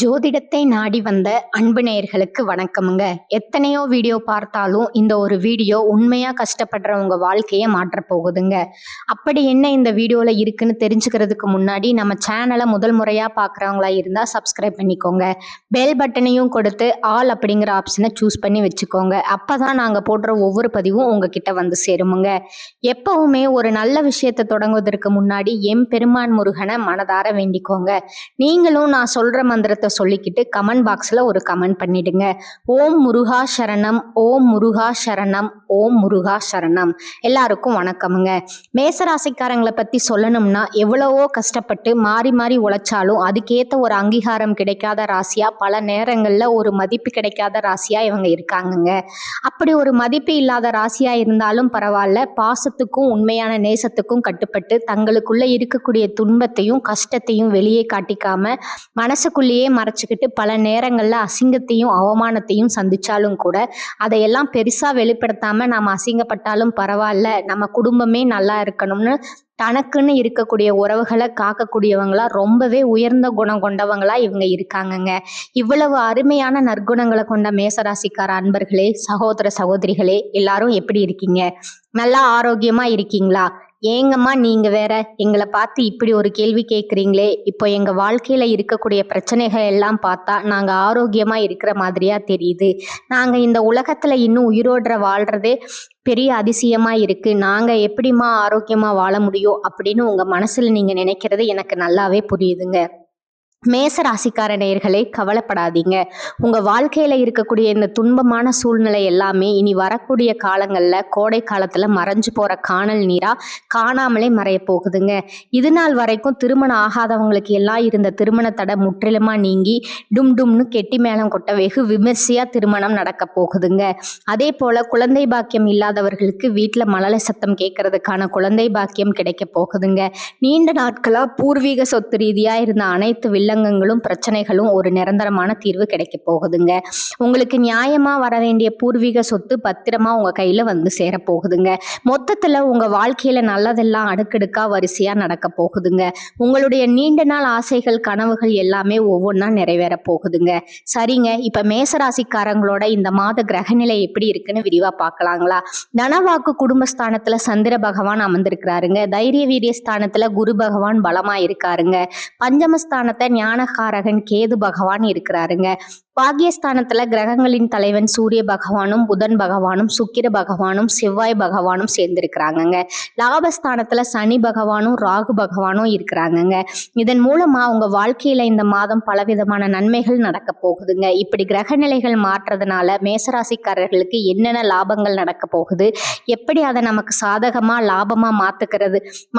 ஜோதிடத்தை நாடி வந்த அன்பு நேயர்களுக்கு வணக்கமுங்க. எத்தனையோ வீடியோ பார்த்தாலும் இந்த ஒரு வீடியோ உண்மையா கஷ்டப்படுறவங்க வாழ்க்கையை மாற்றப் போகுதுங்க. அப்படி என்ன இந்த வீடியோல இருக்குன்னு தெரிஞ்சுக்கிறதுக்கு முன்னாடி நம்ம சேனலை முதல் முறையா பார்க்குறவங்களா இருந்தா சப்ஸ்கிரைப் பண்ணிக்கோங்க. பெல் பட்டனையும் கொடுத்து ஆல் அப்படிங்கிற ஆப்ஷனை சூஸ் பண்ணி வச்சுக்கோங்க. அப்பதான் நாங்க போடுற ஒவ்வொரு பதிவும் உங்ககிட்ட வந்து சேருமுங்க. எப்பவுமே ஒரு நல்ல விஷயத்தை தொடங்குவதற்கு முன்னாடி எம்பெருமான் முருகனை மனதார வேண்டிக்கோங்க. நீங்களும் நான் சொல்ற மந்திரத்தை சொல்லிக்கிட்டு கமெண்ட் பாக்ஸ்ல ஒரு கமெண்ட் பண்ணிடுங்க. ஓம் முருகா சரணம், ஓம் முருகா சரணம், ஓம் முருகா சரணம். எல்லாருக்கும் வணக்கமுங்க. மேசராசிக்காரங்களை பத்தி சொல்லணும்னா எவ்வளவோ கஷ்டப்பட்டு மாறி மாறி உழைச்சாலும் அதுக்கேத்த ஒரு அங்கீகாரம் கிடைக்காத ராசியா, பல நேரங்கள்ல ஒரு மதிப்பு கிடைக்காத ராசியா இவங்க இருக்காங்கங்க. அப்படி ஒரு மதிப்பு இல்லாத ராசியா இருந்தாலும் பரவாயில்ல, பாசத்துக்கும் உண்மையான நேசத்துக்கும் கட்டுப்பட்டு தங்களுக்குள்ள இருக்கக்கூடிய துன்பத்தையும் கஷ்டத்தையும் வெளியே காட்டிக்காம மனசுக்குள்ளேயே மறைச்சுக்கிட்டு பல நேரங்கள்ல அசிங்கத்தையும் அவமானத்தையும் சந்திச்சாலும் கூட அதையெல்லாம் பெருசா வெளிப்படுத்தாம நாம அசிங்கப்பட்டாலும் பரவாயில்ல, நம்ம குடும்பமே நல்லா இருக்கணும்னு தனக்குன்னு இருக்கக்கூடிய உறவுகளை காக்கக்கூடியவங்களா ரொம்பவே உயர்ந்த குணம் கொண்டவங்களா இவங்க இருக்காங்கங்க. இவ்வளவு அருமையான நற்குணங்களை கொண்ட மேசராசிக்கார அன்பர்களே, சகோதர சகோதரிகளே, எல்லாரும் எப்படி இருக்கீங்க? நல்லா ஆரோக்கியமா இருக்கீங்களா? ஏங்கம்மா நீங்க வேற எங்களை பார்த்து இப்படி ஒரு கேள்வி கேட்குறீங்களே? இப்போ எங்க வாழ்க்கையில இருக்கக்கூடிய பிரச்சனைகள் எல்லாம் பார்த்தா நாங்க ஆரோக்கியமா இருக்கிற மாதிரியா தெரியுது. நாங்க இந்த உலகத்துல இன்னும் உயிரோட வாழ்றதே பெரிய அதிசயமா இருக்கு. நாங்க எப்படிம்மா ஆரோக்கியமா வாழ முடியும் அப்படின்னு உங்க மனசுல நீங்க நினைக்கிறது எனக்கு நல்லாவே புரியுதுங்க. மேச ராசிக்கார நேயர்களே, கவலைப்படாதீங்க. உங்க வாழ்க்கையில இருக்கக்கூடிய இந்த துன்பமான சூழ்நிலை எல்லாமே இனி வரக்கூடிய காலங்கள்ல, கோடை காலத்துல மறைஞ்சு போற காணல் நீரா காணாமலே மறைய போகுதுங்க. இது நாள் வரைக்கும் திருமணம் ஆகாதவங்களுக்கு எல்லாம் இருந்த திருமண தடை முற்றிலுமா நீங்கி டும் டும்னு கெட்டி மேளம் கொட்ட வெகு விமர்சையா திருமணம் நடக்க போகுதுங்க. அதே போல குழந்தை பாக்கியம் இல்லாதவர்களுக்கு வீட்டுல மழலை சத்தம் கேட்கறதுக்கான குழந்தை பாக்கியம் கிடைக்க போகுதுங்க. நீண்ட நாட்களா பூர்வீக சொத்து ரீதியா இருந்த அனைத்து வில்லங்கங்களும் பிரச்சனைகளும் ஒரு நிரந்தரமான தீர்வு கிடைக்க போகுதுங்க. உங்களுக்கு நியாயமா வர வேண்டிய பூர்வீக சொத்து பத்திரமா உங்க கையில வந்து சேர போகுதுங்க. மொத்தத்துல உங்க வாழ்க்கையில நல்லதெல்லாம் அடுக்கடுக்கா வரிசையா நடக்க போகுதுங்க. உங்களுடைய நீண்ட நாள் ஆசைகள் கனவுகள் எல்லாமே ஒவ்வொன்றா நிறைவேற போகுதுங்க. சரிங்க, இப்ப மேசராசிக்காரங்களோட இந்த மாத கிரகநிலை எப்படி இருக்குன்னு விரிவா பார்க்கலாங்களா? தனவாக்கு குடும்பஸ்தானத்துல சந்திர பகவான் அமர்ந்திருக்கிறாருங்க. தைரிய வீரிய ஸ்தானத்துல குரு பகவான் பலமா இருக்காருங்க. பஞ்சமஸ்தானத்தை ஞானகாரகன் கேது பகவான் இருக்கிறாருங்க. பாகியஸ்தானத்துல கிரகங்களின் தலைவன் சூரிய பகவானும் புதன் பகவானும் சுக்கிர பகவானும் செவ்வாய் பகவானும் சேர்ந்திருக்கிறாங்கங்க. லாபஸ்தானத்துல சனி பகவானும் ராகு பகவானும் இருக்கிறாங்கங்க. இதன் மூலமா உங்க வாழ்க்கையில இந்த மாதம் பலவிதமான நன்மைகள் நடக்க போகுதுங்க. இப்படி கிரக நிலைகள் மாற்றதுனால மேசராசிக்காரர்களுக்கு என்னென்ன லாபங்கள் நடக்க போகுது, எப்படி அதை நமக்கு சாதகமா லாபமா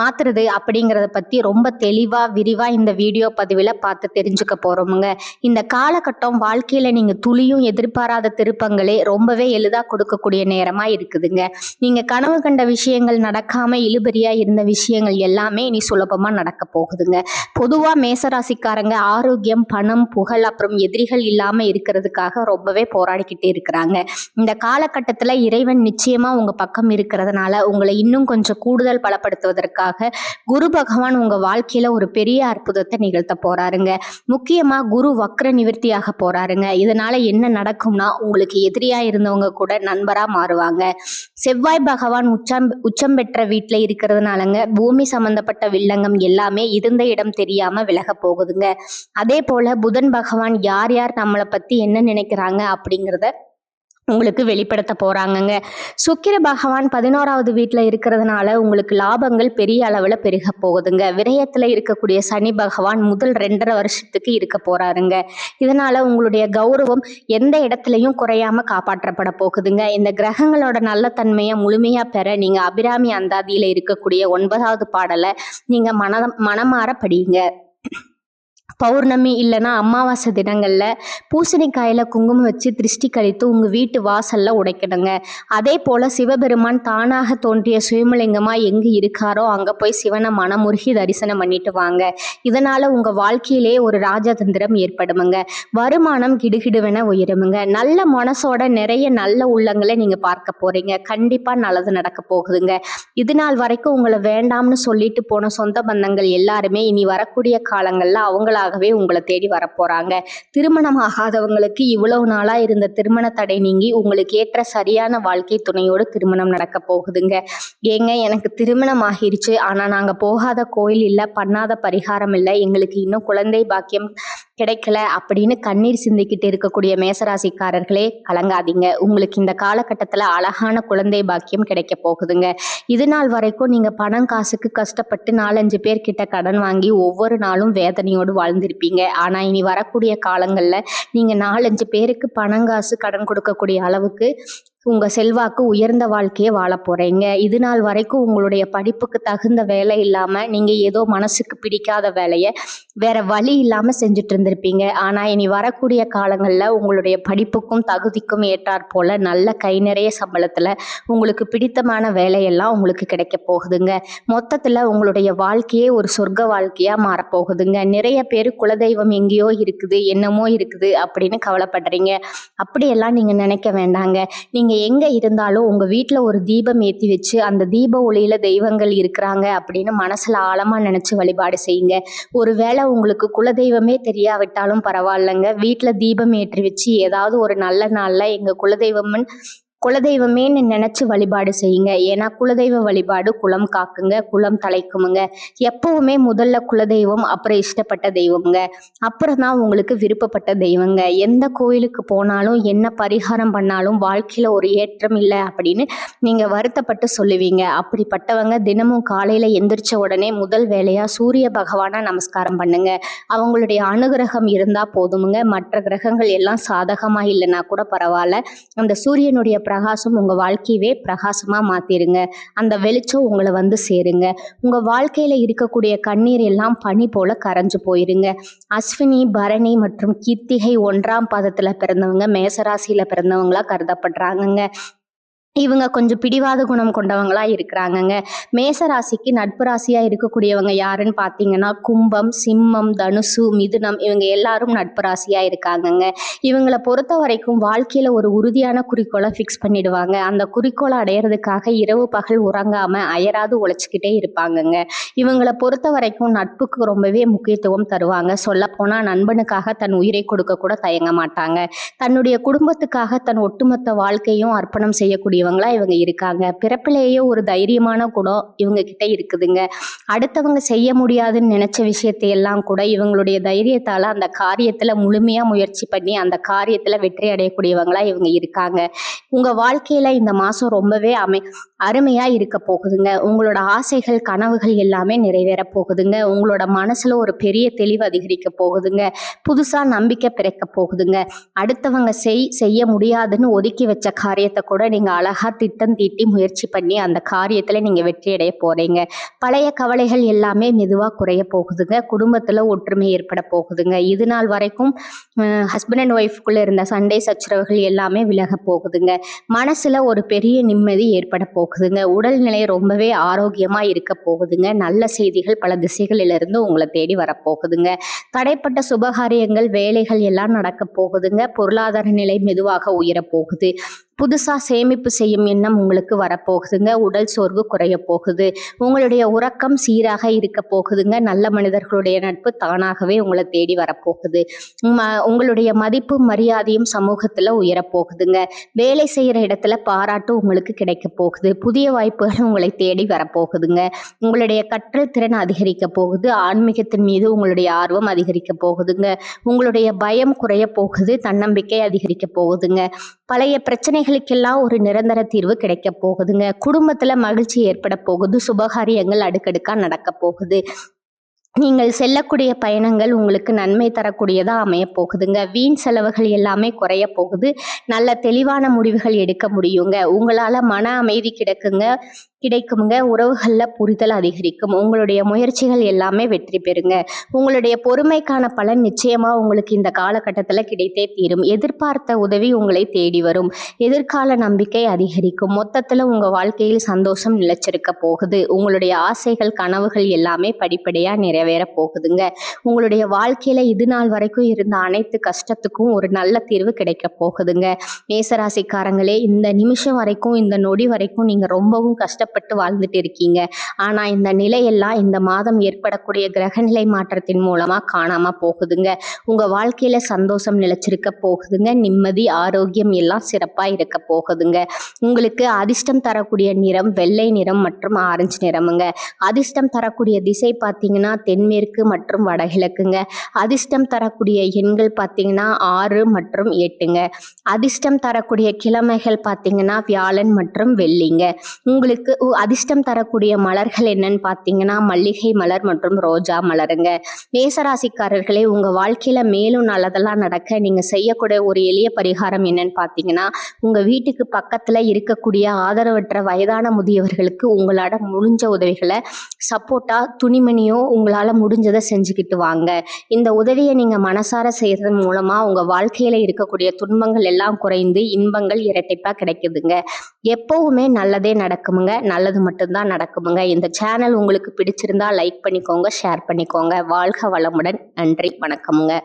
மாத்துறது அப்படிங்கிறத பத்தி ரொம்ப தெளிவா விரிவா இந்த வீடியோ பதிவில் பார்த்து தெரிஞ்சுக்க போறோமுங்க. இந்த காலகட்டம் வாழ்க்கையில நீங்க துளியும் எதிர்பாராத திருப்பங்களே ரொம்பவே எளிதா கொடுக்கக்கூடிய நேரமா இருக்குதுங்க. நீங்க கனவு கண்ட விஷயங்கள் நடக்காம இழுபறியா இருந்த விஷயங்கள் எல்லாமே இனி சுலபமா நடக்க போகுதுங்க. பொதுவா மேசராசிக்காரங்க ஆரோக்கியம், பணம், புகழ் அப்புறம் எதிரிகள் இல்லாம இருக்கிறதுக்காக ரொம்பவே போராடிக்கிட்டே இருக்கிறாங்க. இந்த காலகட்டத்துல இறைவன் நிச்சயமா உங்க பக்கம் இருக்கிறதுனால உங்களை இன்னும் கொஞ்சம் கூடுதல் பலப்படுத்துவதற்காக குரு பகவான் உங்க வாழ்க்கையில ஒரு பெரிய அற்புதத்தை நிகழ்த்த போறாருங்க. முக்கியமா குரு வக்ர நிவர்த்தியாக போறாருங்க. இதனால என்ன நடக்கும்னா உங்களுக்கு எதிரியா இருந்தவங்க கூட நண்பரா மாறுவாங்க. செவ்வாய் பகவான் உச்சம் பெற்ற வீட்டுல இருக்கிறதுனாலங்க பூமி சம்பந்தப்பட்ட வில்லங்கம் எல்லாமே இருந்த இடம் தெரியாம விலக போகுதுங்க. அதே போல புதன் பகவான் யார் யார் நம்மளை பத்தி என்ன நினைக்கிறாங்க அப்படிங்கிறத உங்களுக்கு வெளிப்படுத்த போறாங்கங்க. சுக்கிர பகவான் 11வது வீட்டுல இருக்கிறதுனால உங்களுக்கு லாபங்கள் பெரிய அளவுல பெருக போகுதுங்க. விரயத்துல இருக்கக்கூடிய சனி பகவான் முதல் 2.5 வருஷத்துக்கு இருக்க போறாருங்க. இதனால உங்களுடைய கௌரவம் எந்த இடத்துலையும் குறையாம காப்பாற்றப்பட போகுதுங்க. இந்த கிரகங்களோட நல்ல தன்மையை முழுமையா பெற நீங்க அபிராமி அந்தாதியில இருக்கக்கூடிய 9வது பாடலை நீங்க மனமாற படிங்க. பௌர்ணமி இல்லைன்னா அமாவாசை தினங்கள்ல பூசணிக்காயில குங்குமம் வச்சு திருஷ்டி கழித்து உங்க வீட்டு வாசல்ல உடைக்கணுங்க. அதே போல சிவபெருமான் தானாக தோன்றிய சுயமலிங்கமா எங்க இருக்காரோ அங்க போய் சிவனை மனமுருகி தரிசனம் பண்ணிட்டு வாங்க. இதனால உங்க வாழ்க்கையிலே ஒரு ராஜதந்திரம் ஏற்படுமுங்க. வருமானம் கிடுகிடுவென உயருமுங்க. நல்ல மனசோட நிறைய நல்ல உள்ளங்களை நீங்க பார்க்க போறீங்க. கண்டிப்பா நல்லது நடக்க போகுதுங்க. இது நாள் வரைக்கும் உங்களை வேண்டாம்னு சொல்லிட்டு போன சொந்த பந்தங்கள் எல்லாருமே இனி வரக்கூடிய காலங்கள்ல அவங்களா தானாகவே உங்களை தேடி வரப்போறாங்க. திருமணம் ஆகாதவங்களுக்கு இவ்வளவு நாளா இருந்த திருமண தடை நீங்கி உங்களுக்கு ஏற்ற சரியான வாழ்க்கை துணையோடு திருமணம் நடக்க போகுதுங்க. ஏங்க, எனக்கு திருமணம் ஆகிருச்சு, ஆனா நாங்க போகாத கோயில் இல்ல, பண்ணாத பரிகாரம் இல்ல, எங்களுக்கு இன்னும் குழந்தை பாக்கியம் கிடைக்கல அப்படின்னு கண்ணீர் சிந்திக்கிட்டு இருக்கக்கூடிய மேசராசிக்காரர்களே கலங்காதீங்க. உங்களுக்கு இந்த காலகட்டத்துல அழகான குழந்தை பாக்கியம் கிடைக்க போகுதுங்க. இது நாள் வரைக்கும் நீங்க பணம் காசுக்கு கஷ்டப்பட்டு 4-5 பேர்கிட்ட கடன் வாங்கி ஒவ்வொரு நாளும் வேதனையோடு வாழ்ந்திருப்பீங்க. ஆனா இனி வரக்கூடிய காலங்கள்ல நீங்க 4-5 பேருக்கு பணம் காசு கடன் கொடுக்கக்கூடிய அளவுக்கு உங்க செல்வாக்கு உயர்ந்த வாழ்க்கையை வாழ போறீங்க. இது நாள் வரைக்கும் உங்களுடைய படிப்புக்கு தகுந்த வேலை இல்லாம நீங்க ஏதோ மனசுக்கு பிடிக்காத வேலையை வேற வழி இல்லாம செஞ்சுட்டு இருந்திருப்பீங்க. ஆனா இனி வரக்கூடிய காலங்கள்ல உங்களுடைய படிப்புக்கும் தகுதிக்கும் ஏற்றாற் போல நல்ல கை நிறைய சம்பளத்துல உங்களுக்கு பிடித்தமான வேலையெல்லாம் உங்களுக்கு கிடைக்க போகுதுங்க. மொத்தத்துல உங்களுடைய வாழ்க்கையே ஒரு சொர்க்க வாழ்க்கையா மாறப்போகுதுங்க. நிறைய பேர் குலதெய்வம் எங்கேயோ இருக்குது, என்னமோ இருக்குது அப்படின்னு கவலைப்படுறீங்க. அப்படியெல்லாம் நீங்க நினைக்க வேண்டாங்க. நீங்க எங்க இருந்தாலும் உங்க வீட்டுல ஒரு தீபம் ஏத்தி வச்சு அந்த தீப ஒளியில தெய்வங்கள் இருக்கிறாங்க அப்படின்னு மனசுல ஆழமா நினைச்சு வழிபாடு செய்யுங்க. ஒருவேளை உங்களுக்கு குலதெய்வமே தெரியாவிட்டாலும் பரவாயில்லைங்க, வீட்டுல தீபம் ஏற்றி வச்சு ஏதாவது ஒரு நல்ல நாள்ல எங்க குலதெய்வமேன்னு நினைச்சு வழிபாடு செய்யுங்க. ஏன்னா குலதெய்வ வழிபாடு குலம் காக்குங்க, குலம் தலைக்குமுங்க. எப்பவுமே முதல்ல குலதெய்வம், அப்புறம் இஷ்டப்பட்ட தெய்வம்ங்க, அப்புறம் தான் உங்களுக்கு விருப்பப்பட்ட தெய்வங்க. எந்த கோயிலுக்கு போனாலும் என்ன பரிகாரம் பண்ணாலும் வாழ்க்கையில ஒரு ஏற்றம் இல்லை அப்படின்னு நீங்க வருத்தப்பட்டு சொல்லுவீங்க. அப்படிப்பட்டவங்க தினமும் காலையில எந்திரிச்ச உடனே முதல் வேலையா சூரிய பகவானை நமஸ்காரம் பண்ணுங்க. அவங்களுடைய அனுகிரகம் இருந்தா போதுமுங்க. மற்ற கிரகங்கள் எல்லாம் சாதகமா இல்லைன்னா கூட பரவாயில்ல, அந்த சூரியனுடைய பிரகாசம் உங்க வாழ்க்கையவே பிரகாசமா மாத்திருங்க. அந்த வெளிச்சம் உங்களை வந்து சேருங்க. உங்க வாழ்க்கையில இருக்கக்கூடிய கண்ணீர் எல்லாம் பனி போல கரைஞ்சு போயிருங்க. அஸ்வினி, பரணி மற்றும் கிருத்திகை 1ஆம் பாதத்துல பிறந்தவங்க மேசராசியில பிறந்தவங்களா கருதப்படுறாங்கங்க. இவங்க கொஞ்சம் பிடிவாத குணம் கொண்டவங்களா இருக்கிறாங்கங்க. மேசராசிக்கு நட்பு ராசியா இருக்கக்கூடியவங்க யாருன்னு பார்த்தீங்கன்னா கும்பம், சிம்மம், தனுசு, மிதுனம், இவங்க எல்லாரும் நட்பு ராசியா இருக்காங்கங்க. இவங்களை பொறுத்த வரைக்கும் வாழ்க்கையில ஒரு உறுதியான குறிக்கோளை ஃபிக்ஸ் பண்ணிடுவாங்க. அந்த குறிக்கோளை அடையிறதுக்காக இரவு பகல் உறங்காம அயராது உழைச்சிக்கிட்டே இருப்பாங்கங்க. இவங்களை பொறுத்த வரைக்கும் நட்புக்கு ரொம்பவே முக்கியத்துவம் தருவாங்க. சொல்லப்போனா நண்பனுக்காக தன் உயிரை கொடுக்க கூட தயங்க மாட்டாங்க. தன்னுடைய குடும்பத்துக்காக தன் ஒட்டுமொத்த வாழ்க்கையும் அர்ப்பணம் செய்யக்கூடிய இவங்க இருக்காங்க. பிறப்பிலேயே ஒரு தைரியமான குணம் இவங்க கிட்ட இருக்குதுங்க. அடுத்தவங்க செய்ய முடியாதுன்னு நினைச்ச விஷயத்தை எல்லாம் கூட இவங்களுடைய தைரியத்தால அந்த காரியத்துல முழுமையா முயற்சி பண்ணி அந்த காரியத்துல வெற்றி அடையக்கூடியவங்களா இவங்க இருக்காங்க. உங்க வாழ்க்கையில இந்த மாசம் ரொம்பவே அருமையா இருக்க போகுதுங்க. உங்களோட ஆசைகள் கனவுகள் எல்லாமே நிறைவேற போகுதுங்க. உங்களோட மனசுல ஒரு பெரிய தெளிவு அதிகரிக்க போகுதுங்க. புதுசா நம்பிக்கை பிறக்க போகுதுங்க. அடுத்தவங்க செய்ய முடியாதுன்னு ஒதுக்கி வச்ச காரியத்தை கூட நீங்க அழகா திட்டம் தீட்டி முயற்சி பண்ணி அந்த காரியத்துல நீங்க வெற்றி அடைய போறீங்க. பழைய கவலைகள் எல்லாமே மெதுவா குறைய போகுதுங்க. குடும்பத்துல ஒற்றுமை ஏற்பட போகுதுங்க. இது நாள் வரைக்கும் ஹஸ்பண்ட் அண்ட் ஒய்ஃப்குள்ள இருந்த சண்டை சச்சரவுகள் எல்லாமே விலக போகுதுங்க. மனசுல ஒரு பெரிய நிம்மதி ஏற்பட போகுதுங்க. உடல்நிலை ரொம்பவே ஆரோக்கியமா இருக்க போகுதுங்க. நல்ல செய்திகள் பல திசைகளிலிருந்து உங்களை தேடி வரப்போகுதுங்க. தடைப்பட்ட சுபகாரியங்கள் வேலைகள் எல்லாம் நடக்க போகுதுங்க. பொருளாதார நிலை மெதுவாக உயர போகுது. புதுசா சேமிப்பு செய்யும் எண்ணம் உங்களுக்கு வரப்போகுதுங்க. உடல் சோர்வு குறைய போகுது. உங்களுடைய உறக்கம் சீராக இருக்க போகுதுங்க. நல்ல மனிதர்களுடைய நட்பு தானாகவே உங்களை தேடி வரப்போகுது. உங்களுடைய மதிப்பு மரியாதையும் சமூகத்துல உயரப்போகுதுங்க. வேலை செய்யற இடத்துல பாராட்டு உங்களுக்கு கிடைக்க போகுது. புதிய வாய்ப்புகள் உங்களை தேடி வரப்போகுதுங்க. உங்களுடைய கற்றல் திறன் அதிகரிக்க போகுது. ஆன்மீகத்தின் மீது உங்களுடைய ஆர்வம் அதிகரிக்க போகுதுங்க. உங்களுடைய பயம் குறைய போகுது. தன்னம்பிக்கை அதிகரிக்க போகுதுங்க. பழைய பிரச்சனைகளுக்கெல்லாம் ஒரு நிரந்தர தீர்வு கிடைக்க போகுதுங்க. குடும்பத்துல மகிழ்ச்சி ஏற்பட போகுது. சுபகாரியங்கள் அடுக்கடுக்கா நடக்க போகுது. நீங்கள் செல்லக்கூடிய பயணங்கள் உங்களுக்கு நன்மை தரக்கூடியதா அமைய போகுதுங்க. வீண் செலவுகள் எல்லாமே குறைய போகுது. நல்ல தெளிவான முடிவுகள் எடுக்க முடியுங்க. உங்களால மன அமைதி கிடைக்குங்க. உறவுகள்ல புரிதல் அதிகரிக்கும். உங்களுடைய முயற்சிகள் எல்லாமே வெற்றி பெறுங்க. உங்களுடைய பொறுமைக்கான பலன் நிச்சயமா உங்களுக்கு இந்த காலகட்டத்துல கிடைத்தே தீரும். எதிர்பார்த்த உதவி உங்களை தேடி வரும். எதிர்கால நம்பிக்கை அதிகரிக்கும். மொத்தத்துல உங்க வாழ்க்கையில் சந்தோஷம் நிலைச்சிருக்க போகுது. உங்களுடைய ஆசைகள் கனவுகள் எல்லாமே படிப்படியா நிறைவேற போகுதுங்க. உங்களுடைய வாழ்க்கையில இது நாள் வரைக்கும் இருந்த அனைத்து கஷ்டத்துக்கும் ஒரு நல்ல தீர்வு கிடைக்க போகுதுங்க. மேசராசிக்காரங்களே, இந்த நிமிஷம் வரைக்கும் இந்த நொடி வரைக்கும் நீங்க ரொம்பவும் கஷ்டப்பட்டு கஷ்டப்பட்டு வாழ்ந்துட்டு இருக்கீங்க. ஆனா இந்த நிலையெல்லாம் இந்த மாதம் ஏற்படக்கூடிய கிரகநிலை மாற்றத்தின் மூலமா காணாம போகுதுங்க. உங்க வாழ்க்கையில சந்தோஷம் நிலைச்சிருக்க போகுதுங்க. நிம்மதி, ஆரோக்கியம் எல்லாம் சிறப்பா இருக்க போகுதுங்க. உங்களுக்கு அதிர்ஷ்டம் தரக்கூடிய நிறம் வெள்ளை நிறம் மற்றும் ஆரஞ்சு நிறமுங்க. அதிர்ஷ்டம் தரக்கூடிய திசை பார்த்தீங்கன்னா தென்மேற்கு மற்றும் வடகிழக்குங்க. அதிர்ஷ்டம் தரக்கூடிய எண்கள் பார்த்தீங்கன்னா 6 மற்றும் 8ங்க. அதிர்ஷ்டம் தரக்கூடிய கிழமைகள் பார்த்தீங்கன்னா வியாழன் மற்றும் வெள்ளிங்க. உங்களுக்கு அதிர்ஷ்டம் தரக்கூடிய மலர்கள் என்னன்னு பார்த்தீங்கன்னா மல்லிகை மலர் மற்றும் ரோஜா மலருங்க. மேசராசிக்காரர்களே, உங்க வாழ்க்கையில மேலும் நல்லதெல்லாம் நடக்க நீங்க செய்யக்கூடிய ஒரு எளிய பரிகாரம் என்னன்னு பார்த்தீங்கன்னா, உங்க வீட்டுக்கு பக்கத்துல இருக்கக்கூடிய ஆதரவற்ற வயதான முதியவர்களுக்கு உங்களால முடிஞ்ச உதவிகளை சப்போர்ட்டா துணிமணியோ உங்களால முடிஞ்சதை செஞ்சுக்கிட்டு வாங்க. இந்த உதவியை நீங்க மனசார செய்யறது மூலமா உங்க வாழ்க்கையில இருக்கக்கூடிய துன்பங்கள் எல்லாம் குறைந்து இன்பங்கள் இரட்டிப்பா கிடைக்குதுங்க. எப்பவுமே நல்லதே நடக்குமுங்க. நல்லது மட்டும்தான் நடக்குமுங்க. இந்த சேனல் உங்களுக்கு பிடிச்சிருந்தா லைக் பண்ணிக்கோங்க, ஷேர் பண்ணிக்கோங்க. வாழ்க வளமுடன். நன்றி, வணக்கமுங்க.